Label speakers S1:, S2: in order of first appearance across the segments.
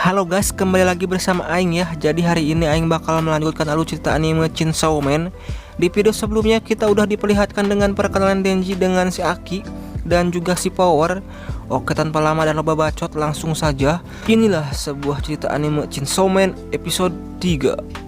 S1: Halo guys, kembali lagi bersama Aing ya. Jadi hari ini Aing bakal melanjutkan alur cerita anime Chainsaw Man. Di video sebelumnya kita udah diperlihatkan dengan perkenalan Denji dengan si Aki dan juga si Power. Oke, tanpa lama dan loba bacot, langsung saja. Inilah sebuah cerita anime Chainsaw Man episode 3.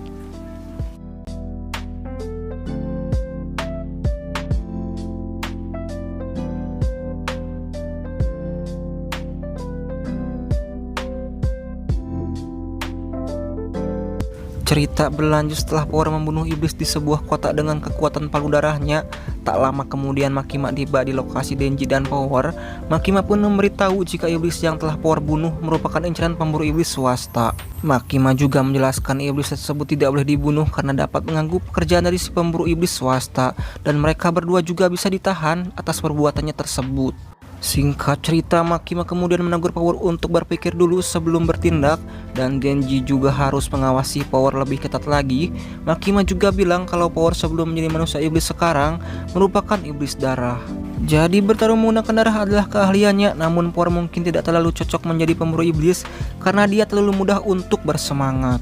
S1: Cerita berlanjut setelah Power membunuh iblis di sebuah kota dengan kekuatan palu darahnya. Tak lama kemudian Makima tiba di lokasi Denji dan Power. Makima pun memberitahu jika iblis yang telah Power bunuh merupakan incaran pemburu iblis swasta. Makima juga menjelaskan iblis tersebut tidak boleh dibunuh karena dapat mengganggu pekerjaan dari si pemburu iblis swasta, dan mereka berdua juga bisa ditahan atas perbuatannya tersebut. Singkat cerita, Makima kemudian menegur Power untuk berpikir dulu sebelum bertindak, dan Denji juga harus mengawasi Power lebih ketat lagi. Makima juga bilang kalau Power sebelum menjadi manusia iblis sekarang merupakan iblis darah. Jadi bertarung menggunakan darah adalah keahliannya, namun Power mungkin tidak terlalu cocok menjadi pemburu iblis karena dia terlalu mudah untuk bersemangat.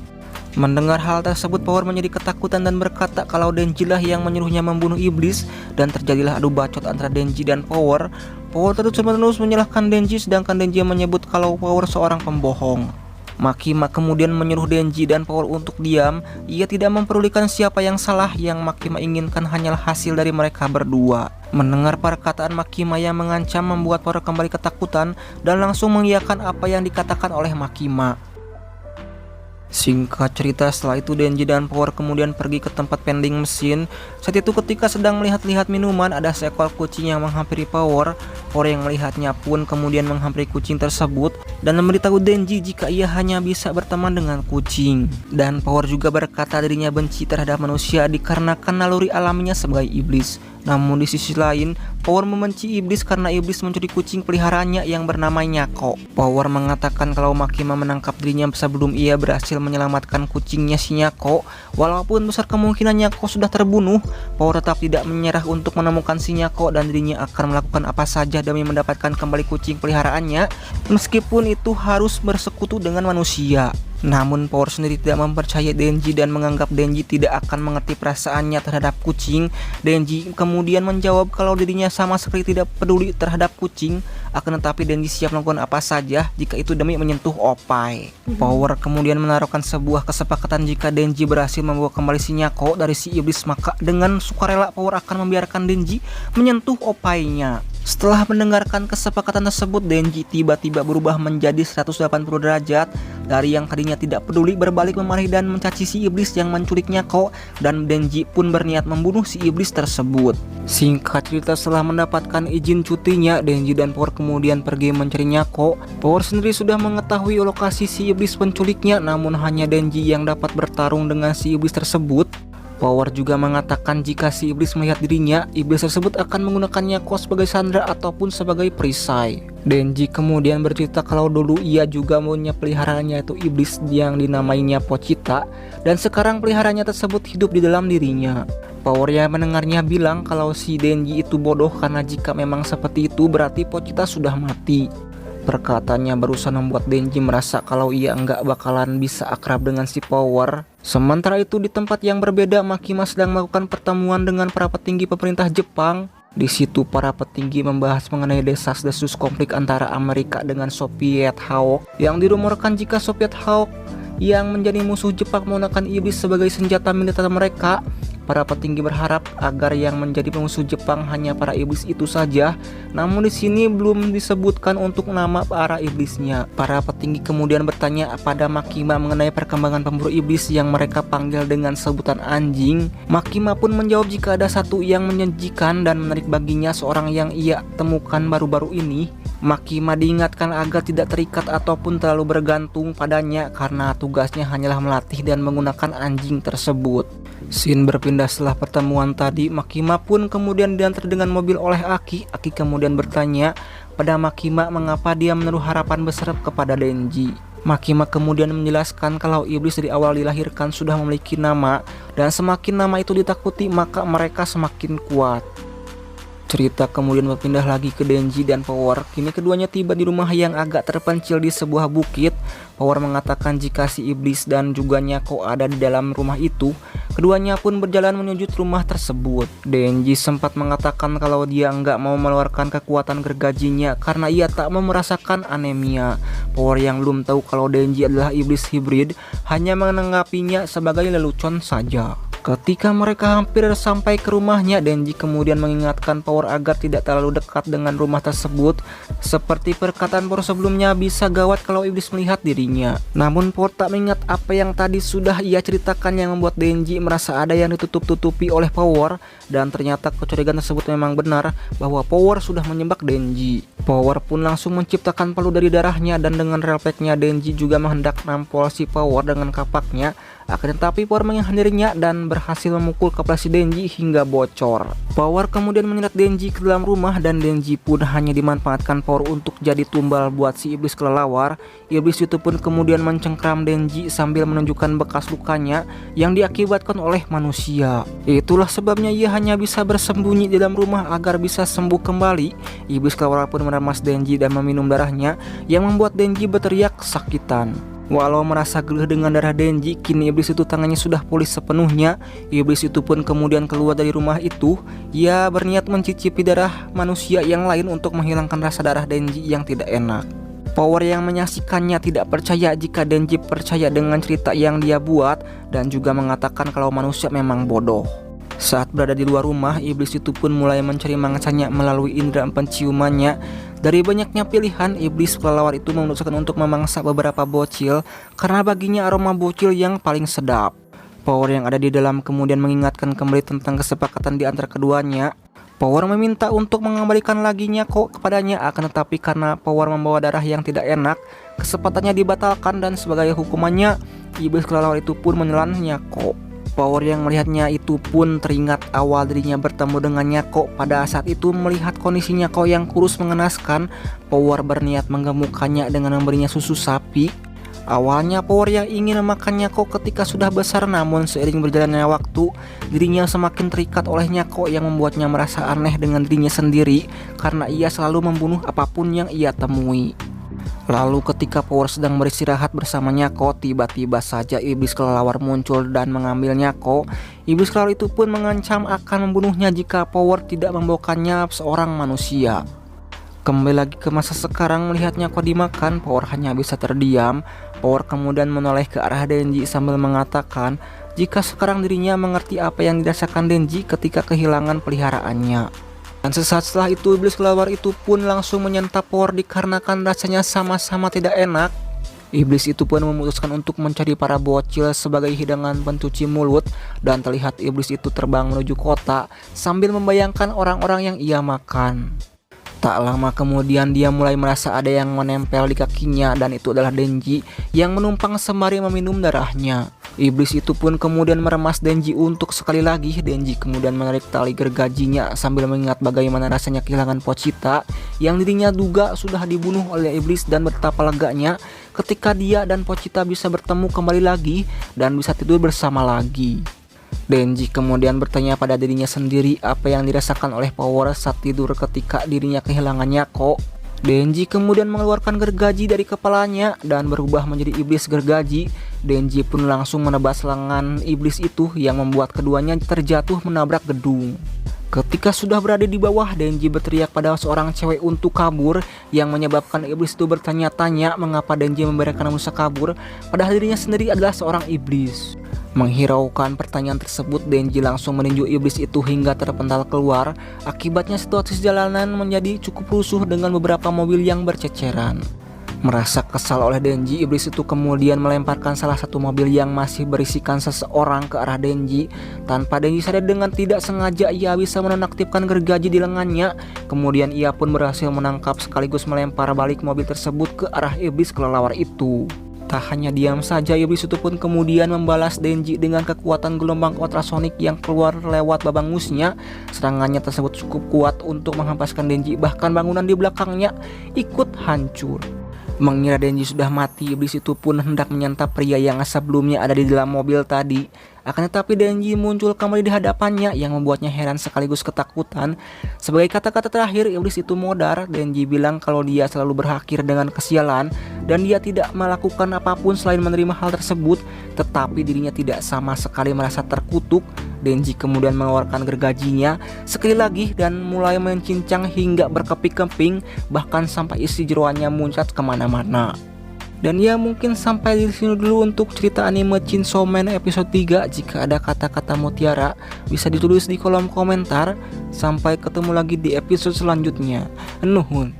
S1: Mendengar hal tersebut, Power menjadi ketakutan dan berkata kalau Denji lah yang menyuruhnya membunuh iblis, dan terjadilah adu bacot antara Denji dan Power. Power terus-menerus menyalahkan Denji, sedangkan Denji menyebut kalau Power seorang pembohong. Makima kemudian menyuruh Denji dan Power untuk diam. Ia tidak mempedulikan siapa yang salah, yang Makima inginkan hanyalah hasil dari mereka berdua. Mendengar perkataan Makima yang mengancam membuat Power kembali ketakutan dan langsung mengiyakan apa yang dikatakan oleh Makima. Singkat cerita, setelah itu Denji dan Power kemudian pergi ke tempat vending mesin. Saat itu ketika sedang melihat-lihat minuman, ada seekor kucing yang menghampiri Power. Power yang melihatnya pun kemudian menghampiri kucing tersebut dan memberitahu Denji jika ia hanya bisa berteman dengan kucing. Dan Power juga berkata dirinya benci terhadap manusia dikarenakan naluri alaminya sebagai iblis. Namun di sisi lain, Power membenci iblis karena iblis mencuri kucing peliharaannya yang bernama Nyako. Power mengatakan kalau Makima menangkap dirinya sebelum ia berhasil menyelamatkan kucingnya si Nyako. Walaupun besar kemungkinan Nyako sudah terbunuh, Power tetap tidak menyerah untuk menemukan si Nyako, dan dirinya akan melakukan apa saja demi mendapatkan kembali kucing peliharaannya, meskipun itu harus bersekutu dengan manusia. Namun Power sendiri tidak mempercayai Denji dan menganggap Denji tidak akan mengerti perasaannya terhadap kucing. Denji kemudian menjawab kalau dirinya sama sekali tidak peduli terhadap kucing, akan tetapi Denji siap melakukan apa saja jika itu demi menyentuh Opai. Power kemudian menaruhkan sebuah kesepakatan jika Denji berhasil membawa kembali si Nyako dari si iblis, maka dengan sukarela Power akan membiarkan Denji menyentuh Opainya. Setelah mendengarkan kesepakatan tersebut, Denji tiba-tiba berubah menjadi 180 derajat. Dari yang tadinya tidak peduli, berbalik memarahi dan mencaci si iblis yang menculik Nyako, dan Denji pun berniat membunuh si iblis tersebut. Singkat cerita, setelah mendapatkan izin cutinya, Denji dan Power kemudian pergi mencari Nyako. Power sendiri sudah mengetahui lokasi si iblis penculiknya, namun hanya Denji yang dapat bertarung dengan si iblis tersebut. Power juga mengatakan jika si iblis melihat dirinya, iblis tersebut akan menggunakan Nyako sebagai sandera ataupun sebagai perisai. Denji kemudian bercerita kalau dulu ia juga punya peliharaannya, yaitu iblis yang dinamainya Pochita, dan sekarang peliharaannya tersebut hidup di dalam dirinya. Power yang mendengarnya bilang kalau si Denji itu bodoh karena jika memang seperti itu berarti Pochita sudah mati. Perkataannya barusan membuat Denji merasa kalau ia nggak bakalan bisa akrab dengan si Power. Sementara itu di tempat yang berbeda, Makima sedang melakukan pertemuan dengan para petinggi pemerintah Jepang. Di situ para petinggi membahas mengenai desas-desus konflik antara Amerika dengan Soviet Hawk, yang dirumorkan jika Soviet Hawk yang menjadi musuh Jepang menggunakan iblis sebagai senjata militer mereka. Para petinggi berharap agar yang menjadi musuh Jepang hanya para iblis itu saja. Namun di sini belum disebutkan untuk nama para iblisnya. Para petinggi kemudian bertanya pada Makima mengenai perkembangan pemburu iblis yang mereka panggil dengan sebutan anjing. Makima pun menjawab jika ada satu yang menyajikan dan menarik baginya, seorang yang ia temukan baru-baru ini. Makima diingatkan agar tidak terikat ataupun terlalu bergantung padanya karena tugasnya hanyalah melatih dan menggunakan anjing tersebut. Scene berpindah setelah pertemuan tadi. Makima pun kemudian diantar dengan mobil oleh Aki. Aki kemudian bertanya pada Makima mengapa dia menaruh harapan besar kepada Denji. Makima kemudian menjelaskan kalau iblis dari awal dilahirkan sudah memiliki nama, dan semakin nama itu ditakuti maka mereka semakin kuat. Cerita kemudian berpindah lagi ke Denji dan Power. Kini keduanya tiba di rumah yang agak terpencil di sebuah bukit. Power mengatakan jika si iblis dan juga Nyako ada di dalam rumah itu. Keduanya pun berjalan menuju rumah tersebut. Denji sempat mengatakan kalau dia nggak mau mengeluarkan kekuatan gergajinya karena ia tak mau merasakan anemia. Power yang belum tahu kalau Denji adalah iblis hibrid hanya menanggapinya sebagai lelucon saja. Ketika mereka hampir sampai ke rumahnya, Denji kemudian mengingatkan Power agar tidak terlalu dekat dengan rumah tersebut. Seperti perkataan Power sebelumnya, bisa gawat kalau iblis melihat dirinya. Namun Power tak mengingat apa yang tadi sudah ia ceritakan yang membuat Denji merasa ada yang ditutup-tutupi oleh Power. Dan ternyata kecurigaan tersebut memang benar bahwa Power sudah menjebak Denji. Power pun langsung menciptakan palu dari darahnya dan dengan relpeknya Denji juga menghendak nampol si Power dengan kapaknya. Akan tetapi Power menghindarinya dan berhasil memukul kepala si Denji hingga bocor. Power kemudian menyeret Denji ke dalam rumah dan Denji pun hanya dimanfaatkan Power untuk jadi tumbal buat si iblis kelelawar. Iblis itu pun kemudian mencengkram Denji sambil menunjukkan bekas lukanya yang diakibatkan oleh manusia. Itulah sebabnya ia hanya bisa bersembunyi di dalam rumah agar bisa sembuh kembali. Iblis kelelawar pun meremas Denji dan meminum darahnya yang membuat Denji berteriak kesakitan. Walau merasa geluh dengan darah Denji, kini iblis itu tangannya sudah pulih sepenuhnya. Iblis itu pun kemudian keluar dari rumah itu. Ia berniat mencicipi darah manusia yang lain untuk menghilangkan rasa darah Denji yang tidak enak. Power yang menyaksikannya tidak percaya jika Denji percaya dengan cerita yang dia buat dan juga mengatakan kalau manusia memang bodoh. Saat berada di luar rumah, iblis itu pun mulai mencari mangsanya melalui indera penciumannya. Dari banyaknya pilihan, iblis kelelawar itu memutuskan untuk memangsa beberapa bocil karena baginya aroma bocil yang paling sedap. Power yang ada di dalam kemudian mengingatkan kembali tentang kesepakatan di antara keduanya. Power meminta untuk mengembalikan lagi Nyako kepadanya, akan tetapi karena Power membawa darah yang tidak enak, kesempatannya dibatalkan dan sebagai hukumannya, iblis kelelawar itu pun menelan Nyako. Power yang melihatnya itu pun teringat awal dirinya bertemu dengan Nyako. Pada saat itu melihat kondisi Nyako yang kurus mengenaskan, Power berniat menggemukkannya dengan memberinya susu sapi. Awalnya Power yang ingin memakan Nyako ketika sudah besar, namun seiring berjalannya waktu, dirinya semakin terikat oleh Nyako yang membuatnya merasa aneh dengan dirinya sendiri karena ia selalu membunuh apapun yang ia temui. Lalu ketika Power sedang beristirahat bersama Nyako, tiba-tiba saja iblis kelelawar muncul dan mengambil Nyako. Iblis kelelawar itu pun mengancam akan membunuhnya jika Power tidak membawakannya seorang manusia. Kembali lagi ke masa sekarang, melihat Nyako dimakan, Power hanya bisa terdiam. Power kemudian menoleh ke arah Denji sambil mengatakan jika sekarang dirinya mengerti apa yang dirasakan Denji ketika kehilangan peliharaannya. Dan sesaat setelah itu iblis kelelawar itu pun langsung menyantap Power dikarenakan rasanya sama-sama tidak enak. Iblis itu pun memutuskan untuk mencari para bocil sebagai hidangan pencuci mulut dan terlihat iblis itu terbang menuju kota sambil membayangkan orang-orang yang ia makan. Tak lama kemudian dia mulai merasa ada yang menempel di kakinya dan itu adalah Denji yang menumpang sembari meminum darahnya. Iblis itu pun kemudian meremas Denji untuk sekali lagi. Denji kemudian menarik tali gergajinya sambil mengingat bagaimana rasanya kehilangan Pochita yang dirinya duga sudah dibunuh oleh iblis dan betapa leganya ketika dia dan Pochita bisa bertemu kembali lagi dan bisa tidur bersama lagi. Denji kemudian bertanya pada dirinya sendiri apa yang dirasakan oleh Power saat tidur ketika dirinya kehilangan Nyako. Denji kemudian mengeluarkan gergaji dari kepalanya dan berubah menjadi iblis gergaji. Denji pun langsung menebas lengan iblis itu yang membuat keduanya terjatuh menabrak gedung. Ketika sudah berada di bawah, Denji berteriak pada seorang cewek untuk kabur yang menyebabkan iblis itu bertanya-tanya mengapa Denji memberikan manusia kabur padahal dirinya sendiri adalah seorang iblis. Menghiraukan pertanyaan tersebut, Denji langsung meninju iblis itu hingga terpental keluar. Akibatnya situasi jalanan menjadi cukup rusuh dengan beberapa mobil yang berceceran. Merasa kesal oleh Denji, iblis itu kemudian melemparkan salah satu mobil yang masih berisikan seseorang ke arah Denji. Tanpa Denji sadar dengan tidak sengaja ia bisa menonaktifkan gergaji di lengannya. Kemudian ia pun berhasil menangkap sekaligus melempar balik mobil tersebut ke arah iblis kelelawar itu. Tak hanya diam saja, iblis itu pun kemudian membalas Denji dengan kekuatan gelombang ultrasonik yang keluar lewat babangusnya. Serangannya tersebut cukup kuat untuk menghempaskan Denji, bahkan bangunan di belakangnya ikut hancur. Mengira Denji sudah mati, iblis itu pun hendak menyantap pria yang sebelumnya ada di dalam mobil tadi. Akan tetapi Denji muncul kembali di hadapannya yang membuatnya heran sekaligus ketakutan. Sebagai kata-kata terakhir, iblis itu modar. Denji bilang kalau dia selalu berakhir dengan kesialan dan dia tidak melakukan apapun selain menerima hal tersebut, tetapi dirinya tidak sama sekali merasa terkutuk. Denji kemudian mengeluarkan gergajinya sekali lagi dan mulai mencincang hingga berkeping-keping, bahkan sampai isi jeroannya muncrat kemana-mana. Dan ya mungkin sampai di sini dulu untuk cerita anime Chainsaw Man episode 3. Jika ada kata-kata mutiara bisa ditulis di kolom komentar. Sampai ketemu lagi di episode selanjutnya. Nuhun.